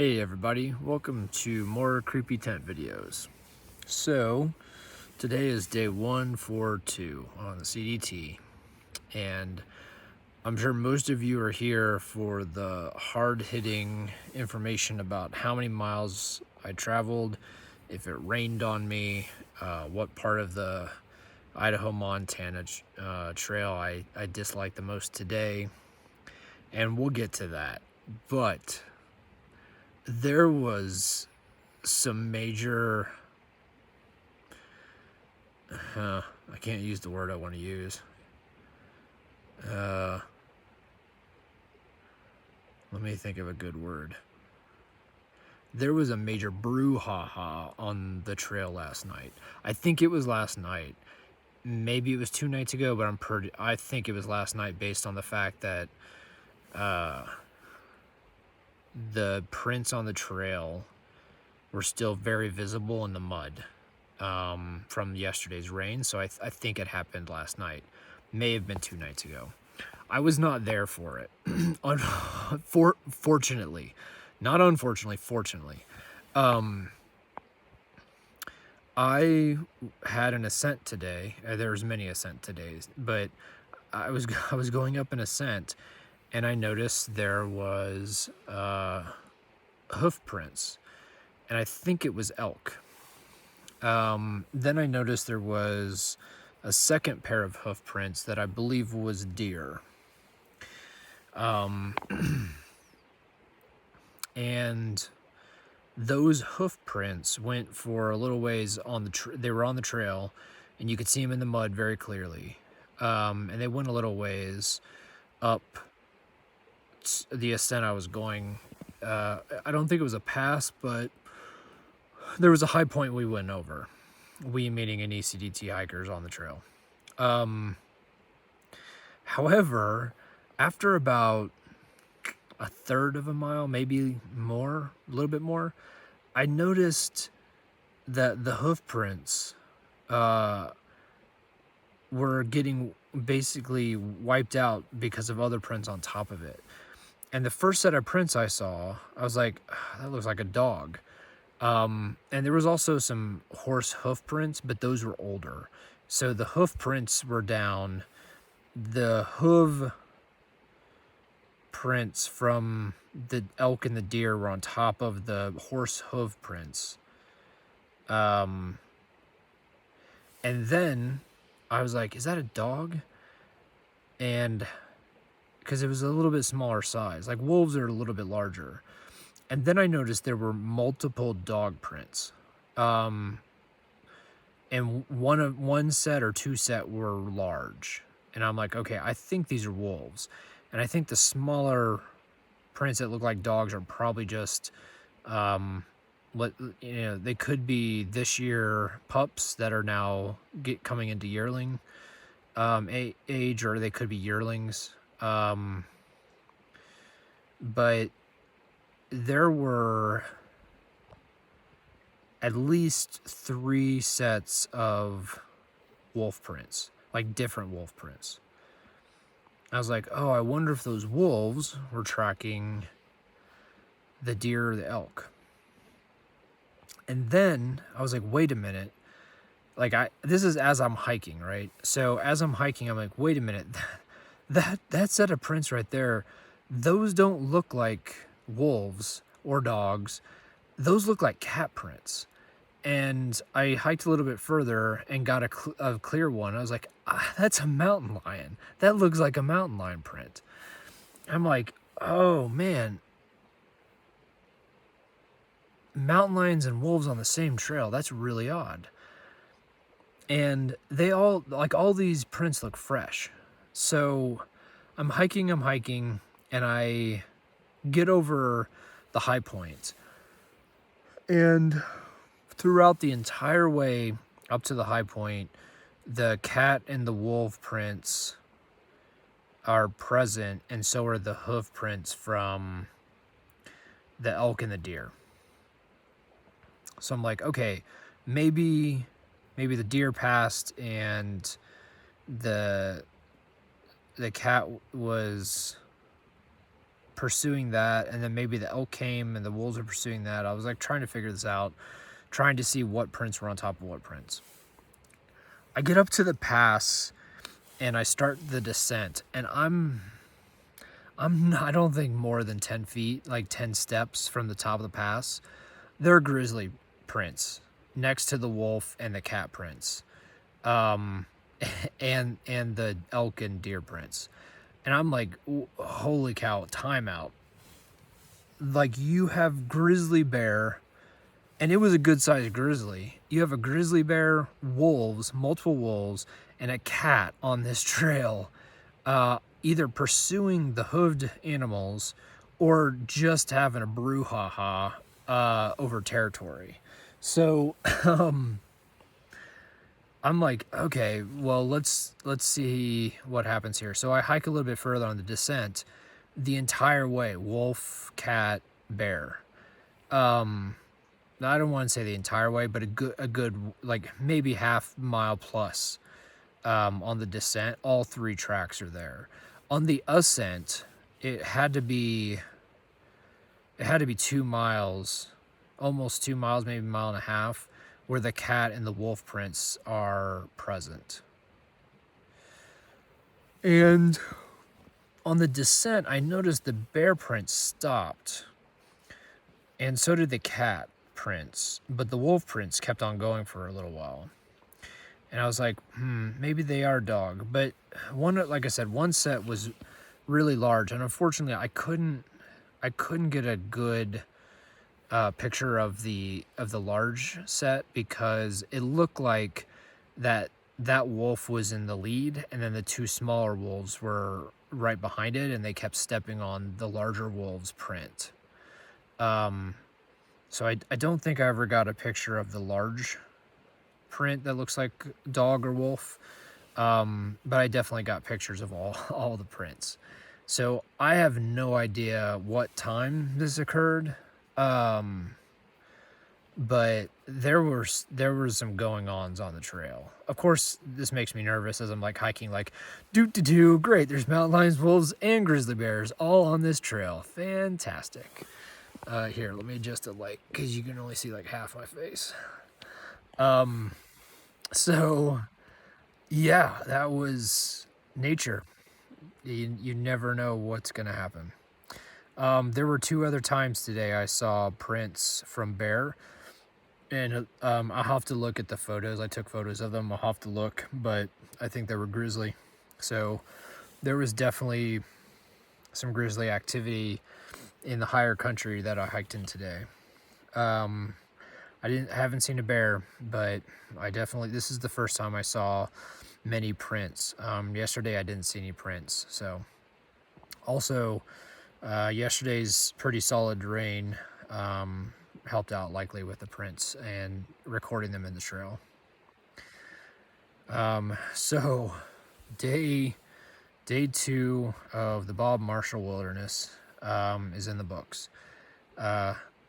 Hey everybody, welcome to more creepy tent videos. So, today is day 142 on the CDT, and I'm sure most of you are here for the hard-hitting information about how many miles I traveled, if it rained on me, what part of the Idaho-Montana trail I disliked the most today, and we'll get to that. But there was some major, I can't use the word I want to use. Let me think of a good word. There was a major brouhaha on the trail last night. I think it was last night. Maybe it was 2 nights ago, but I think it was last night based on the fact that the prints on the trail were still very visible in the mud from yesterday's rain. So I think it happened last night. May have been 2 nights ago. I was not there for it. Fortunately. Not unfortunately, fortunately. I had an ascent today. There's many ascent todays, but I was going up an ascent, and I noticed there was hoof prints, and I think it was elk. Then I noticed there was a second pair of hoof prints that I believe was deer. And those hoof prints went for a little ways on they were on the trail, and you could see them in the mud very clearly. And they went a little ways up the ascent I was going. I don't think it was a pass, but there was a high point we went over. We meaning any CDT hikers on the trail. However, after about a third of a mile, maybe more, a little bit more, I noticed that the hoof prints were getting basically wiped out because of other prints on top of it. And the first set of prints I saw, I was like, that looks like a dog. And there was also some horse hoof prints, but those were older. So the hoof prints were down. The hoof prints from the elk and the deer were on top of the horse hoof prints. And then I was like, is that a dog? And because it was a little bit smaller size, like wolves are a little bit larger. And then I noticed there were multiple dog prints. And one set or two set were large. And I'm like, okay, I think these are wolves. And I think the smaller prints that look like dogs are probably just, they could be this year pups that are now coming into yearling age, or they could be yearlings. But there were at least 3 sets of wolf prints, like different wolf prints. I was like, oh, I wonder if those wolves were tracking the deer or the elk. And then I was like, wait a minute. Like, this is as I'm hiking, right? So as I'm hiking, I'm like, wait a minute. That set of prints right there, those don't look like wolves or dogs. Those look like cat prints. And I hiked a little bit further and got a clear one. I was like, that's a mountain lion. That looks like a mountain lion print. I'm like, oh man. Mountain lions and wolves on the same trail. That's really odd. And they all these prints look fresh. So I'm hiking, and I get over the high point. And throughout the entire way up to the high point, the cat and the wolf prints are present, and so are the hoof prints from the elk and the deer. So I'm like, okay, maybe the deer passed and the cat was pursuing that, and then maybe the elk came and the wolves are pursuing that. I was like trying to figure this out, trying to see what prints were on top of what prints. I get up to the pass and I start the descent, and I don't think more than 10 feet, like 10 steps from the top of the pass. There are grizzly prints next to the wolf and the cat prints, and the elk and deer prints. And I'm like, holy cow, timeout. Like, you have grizzly bear, and it was a good sized grizzly. You have a grizzly bear, wolves, multiple wolves, and a cat on this trail, either pursuing the hooved animals or just having a brouhaha over territory. So I'm like, okay, well, let's see what happens here. So I hike a little bit further on the descent, the entire way, wolf, cat, bear. I don't want to say the entire way, but a good like maybe half mile plus on the descent. All 3 tracks are there. On the ascent, it had to be 2 miles, almost 2 miles, maybe a mile and a half, where the cat and the wolf prints are present. And on the descent, I noticed the bear prints stopped, and so did the cat prints, but the wolf prints kept on going for a little while. And I was like, maybe they are dog. But like I said, one set was really large, and unfortunately, I couldn't get a good picture of the large set, because it looked like that wolf was in the lead, and then the 2 smaller wolves were right behind it, and they kept stepping on the larger wolf's print. So I don't think I ever got a picture of the large print that looks like dog or wolf, but I definitely got pictures of all the prints. So I have no idea what time this occurred, but there were some going-ons on the trail. Of course, this makes me nervous as I'm like hiking, like, great, there's mountain lions, wolves, and grizzly bears all on this trail. Fantastic. Here, let me adjust the light, because you can only see like half my face. So yeah, that was nature. You never know what's gonna happen. There were 2 other times today I saw prints from bear, and I'll have to look at the photos. I took photos of them. I'll have to look, but I think they were grizzly. So there was definitely some grizzly activity in the higher country that I hiked in today. I haven't seen a bear, but this is the first time I saw many prints. Yesterday I didn't see any prints. So also, yesterday's pretty solid rain helped out likely with the prints and recording them in the trail. So day 2 of the Bob Marshall Wilderness is in the books.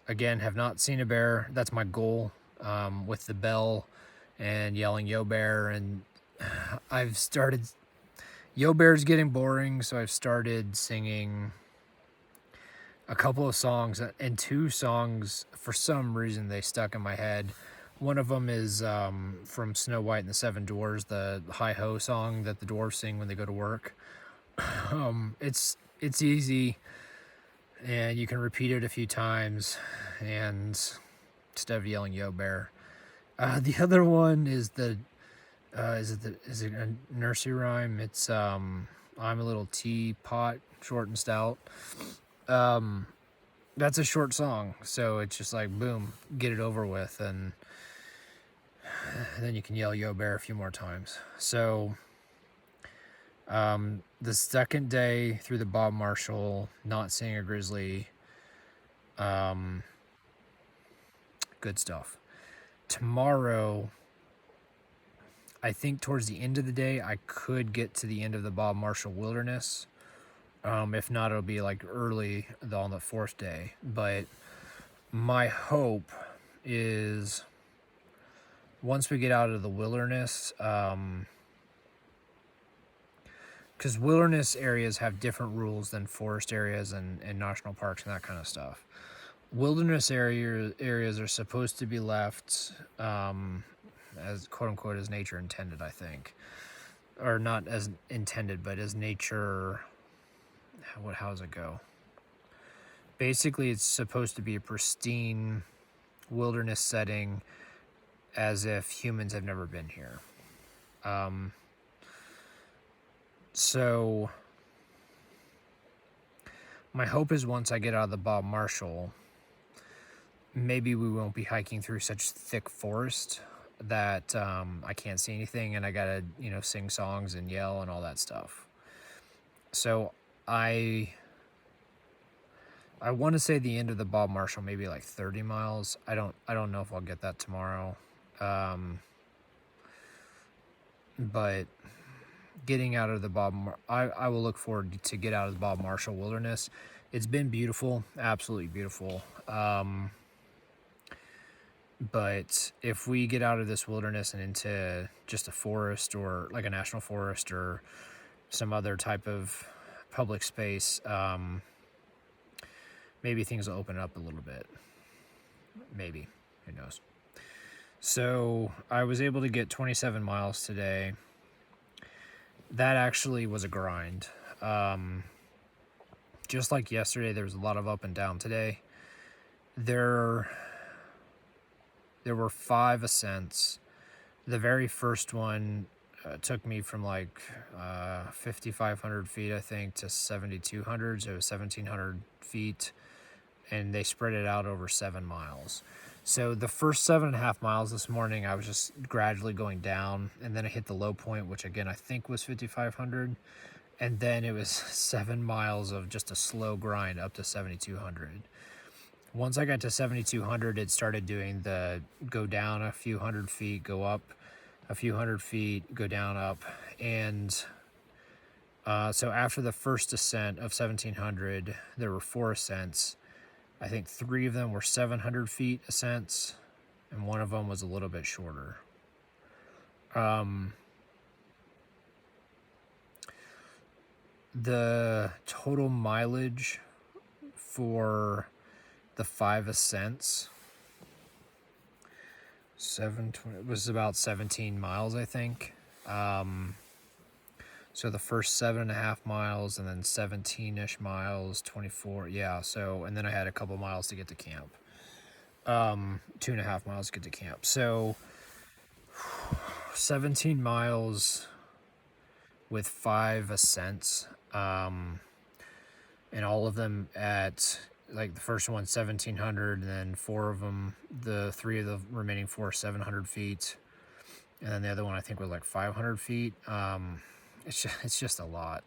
Again, have not seen a bear. That's my goal, with the bell and yelling "Yo Bear," and I've started. Yo Bear's getting boring, so I've started singing a couple of songs, and 2 songs, for some reason, they stuck in my head. One of them is from Snow White and the 7 Dwarfs, the hi-ho song that the dwarves sing when they go to work. It's easy, and you can repeat it a few times, and instead of yelling "Yo Bear." The other one is is it a nursery rhyme? It's I'm a little teapot, short and stout. That's a short song, so it's just like, boom, get it over with, and then you can yell "Yo Bear" a few more times. So the second day through the Bob Marshall, not seeing a grizzly, good stuff. Tomorrow, I think towards the end of the day, I could get to the end of the Bob Marshall Wilderness. If not, it'll be like early on the 4th day. But my hope is once we get out of the wilderness, because wilderness areas have different rules than forest areas and national parks and that kind of stuff. Wilderness areas are supposed to be left as quote unquote as nature intended, I think, or not as intended, but as nature. How does it go? Basically, it's supposed to be a pristine wilderness setting, as if humans have never been here. So my hope is once I get out of the Bob Marshall, maybe we won't be hiking through such thick forest that I can't see anything and I gotta, sing songs and yell and all that stuff. So I want to say the end of the Bob Marshall, maybe like 30 miles. I don't know if I'll get that tomorrow. But getting out of the I will look forward to get out of the Bob Marshall Wilderness. It's been beautiful, absolutely beautiful. But if we get out of this wilderness and into just a forest or like a national forest or some other type of public space, maybe things will open up a little bit. Maybe, who knows? So I was able to get 27 miles today. That actually was a grind. Just like yesterday, there was a lot of up and down today. There were 5 ascents. The very first one took me from like 5,500 feet, I think, to 7,200. So it was 1,700 feet. And they spread it out over 7 miles. So the first 7.5 miles this morning, I was just gradually going down. And then I hit the low point, which again, I think was 5,500. And then it was 7 miles of just a slow grind up to 7,200. Once I got to 7,200, it started doing the go down a few hundred feet, go up a few hundred feet, go down, up. And so after the first ascent of 1,700, there were 4 ascents. I think 3 of them were 700 feet ascents, and 1 of them was a little bit shorter. The total mileage for the 5 ascents, 720, was about 17 miles, I think. So the first 7.5 miles and then 17-ish miles, 24. Yeah. So, and then I had a couple miles to get to camp. 2.5 miles to get to camp. So 17 miles with 5 ascents. And all of them at, like, the first one 1,700, and then 4 of them, the 3 of the remaining 4, 700 feet. And then the other one I think was like 500 feet. It's just a lot.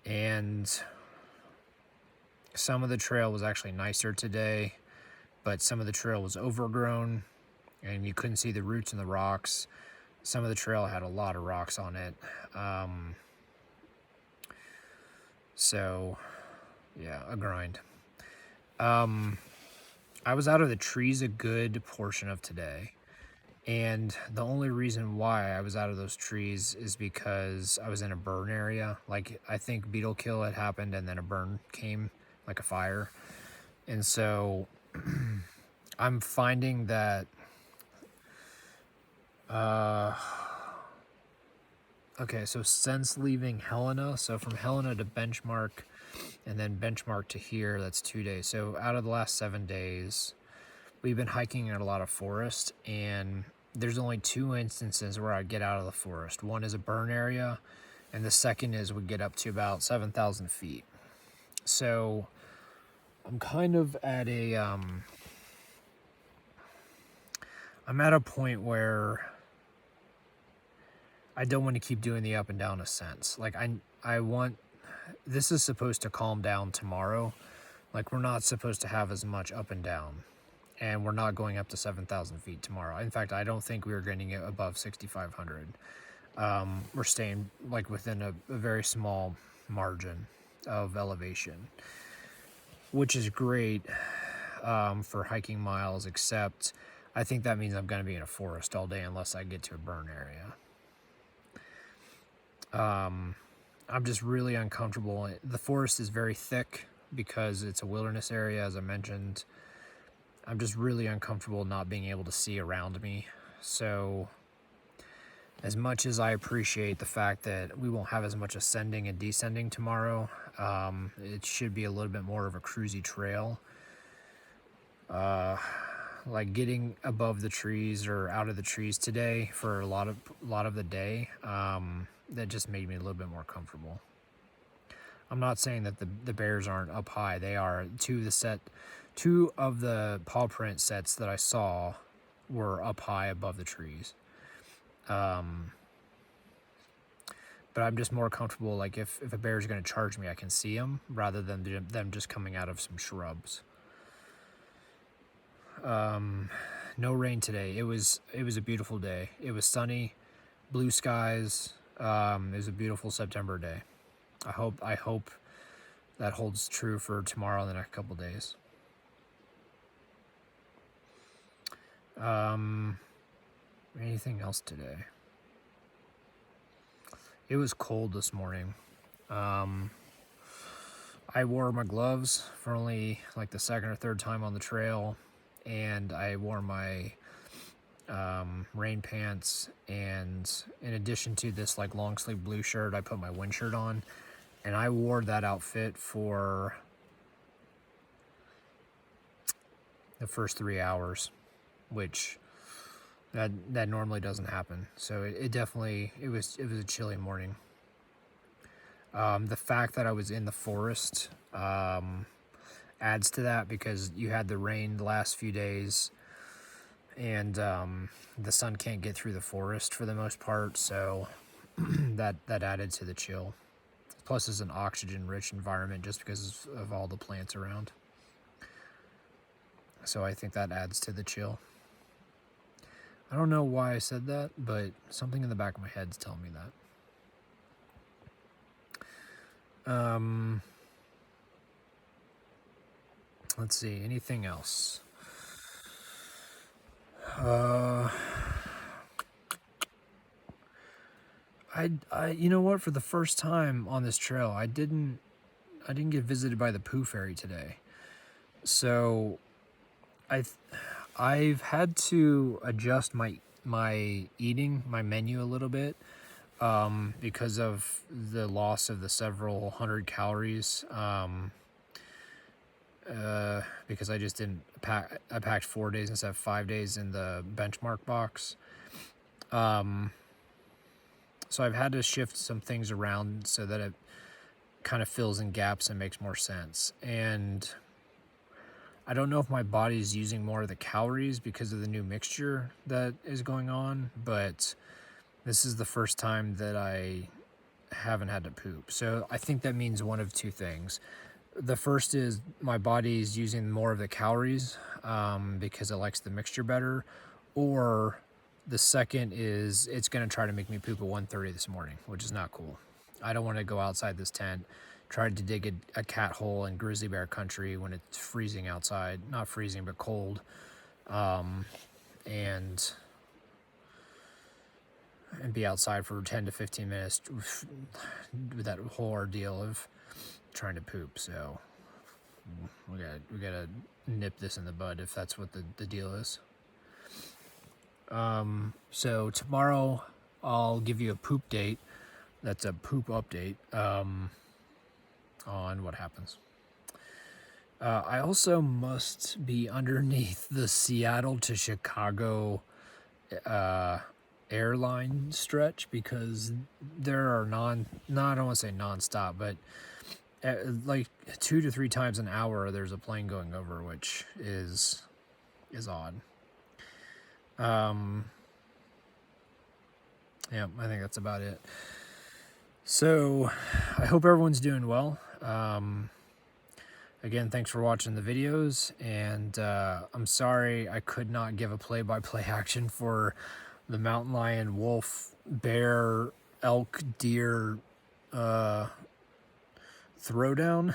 And some of the trail was actually nicer today, but some of the trail was overgrown and you couldn't see the roots in the rocks. Some of the trail had a lot of rocks on it. So yeah, a grind. I was out of the trees a good portion of today. And the only reason why I was out of those trees is because I was in a burn area. Like, I think beetle kill had happened and then a burn came, like a fire. And so I'm finding that, okay, so since leaving Helena, so from Helena to Benchmark and then Benchmark to here, that's 2 days. So out of the last 7 days, we've been hiking in a lot of forest, and there's only 2 instances where I get out of the forest. One is a burn area, and the second is we get up to about 7,000 feet. So I'm kind of at a, I'm at a point where I don't want to keep doing the up and down ascents. Like, I want, this is supposed to calm down tomorrow. Like, we're not supposed to have as much up and down. And we're not going up to 7,000 feet tomorrow. In fact, I don't think we're getting it above 6,500. We're staying like within a very small margin of elevation, which is great for hiking miles, except I think that means I'm going to be in a forest all day unless I get to a burn area. I'm just really uncomfortable. The forest is very thick because it's a wilderness area, as I mentioned. I'm just really uncomfortable not being able to see around me. So as much as I appreciate the fact that we won't have as much ascending and descending tomorrow, it should be a little bit more of a cruisy trail. Like getting above the trees or out of the trees today for a lot of the day, that just made me a little bit more comfortable. I'm not saying that the bears aren't up high. They are. Two of the paw print sets that I saw were up high above the trees. But I'm just more comfortable, like if a bear is going to charge me, I can see them rather than them just coming out of some shrubs. No rain today. It was a beautiful day. It was sunny, blue skies. It was a beautiful September day. I hope that holds true for tomorrow and the next couple days. Anything else today? It was cold this morning. I wore my gloves for only like the second or third time on the trail, and I wore my rain pants, and in addition to this like long sleeve blue shirt, I put my wind shirt on, and I wore that outfit for the first 3 hours, which that normally doesn't happen. So it definitely, it was a chilly morning. The fact that I was in the forest adds to that, because you had the rain the last few days, and the sun can't get through the forest for the most part, so that added to the chill. Plus, it's an oxygen-rich environment just because of all the plants around. So I think that adds to the chill. I don't know why I said that, but something in the back of my head's telling me that. Let's see, anything else? You know what? For the first time on this trail, I didn't get visited by the poo fairy today. So I've had to adjust my eating, my menu a little bit, because of the loss of the several hundred calories. Because I just didn't pack. I packed 4 days instead of 5 days in the benchmark box. So I've had to shift some things around so that it kind of fills in gaps and makes more sense. And I don't know if my body's using more of the calories because of the new mixture that is going on, but this is the first time that I haven't had to poop. So I think that means one of two things. The first is my body's using more of the calories because it likes the mixture better, or the second is it's going to try to make me poop at 1:30 this morning, which is not cool. I don't want to go outside this tent, try to dig a cat hole in grizzly bear country when it's freezing outside. Not freezing, but cold. And be outside for 10 to 15 minutes with that whole ordeal of trying to poop. So we gotta nip this in the bud if that's what the deal is. So tomorrow I'll give you a poop date. That's a poop update on what happens. I also must be underneath the Seattle to Chicago airline stretch, because there are I don't want to say nonstop, but like 2 to 3 times an hour there's a plane going over, which is odd. Yeah, I think that's about it. So I hope everyone's doing well. Again, thanks for watching the videos, and I'm sorry I could not give a play-by-play action for the mountain lion, wolf, bear, elk, deer throwdown.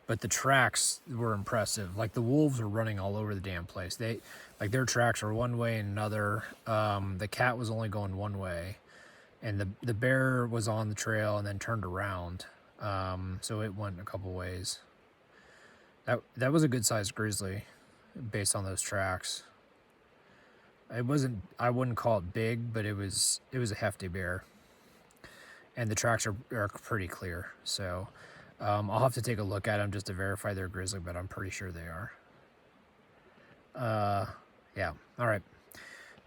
But the tracks were impressive. Like, the wolves were running all over the damn place. Their tracks were one way and another. The cat was only going one way, and the bear was on the trail and then turned around, so it went a couple ways. That was a good sized grizzly based on those tracks. It wasn't, I wouldn't call it big, but it was a hefty bear, and the tracks are pretty clear. So I'll have to take a look at them just to verify they're grizzly, but I'm pretty sure they are. Yeah, all right.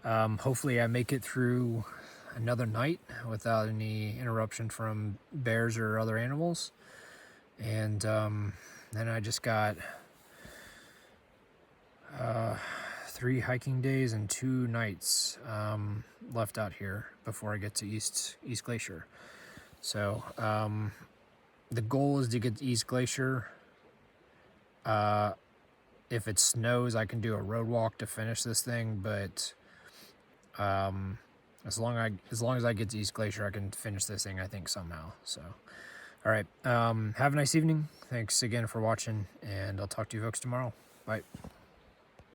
Hopefully I make it through another night without any interruption from bears or other animals. And then I just got 3 hiking days and 2 nights left out here before I get to East Glacier. So the goal is to get to East Glacier. If it snows, I can do a road walk to finish this thing, but as long as I get to East Glacier, I can finish this thing, I think, somehow. So all right, have a nice evening. Thanks again for watching, and I'll talk to you folks tomorrow. Bye.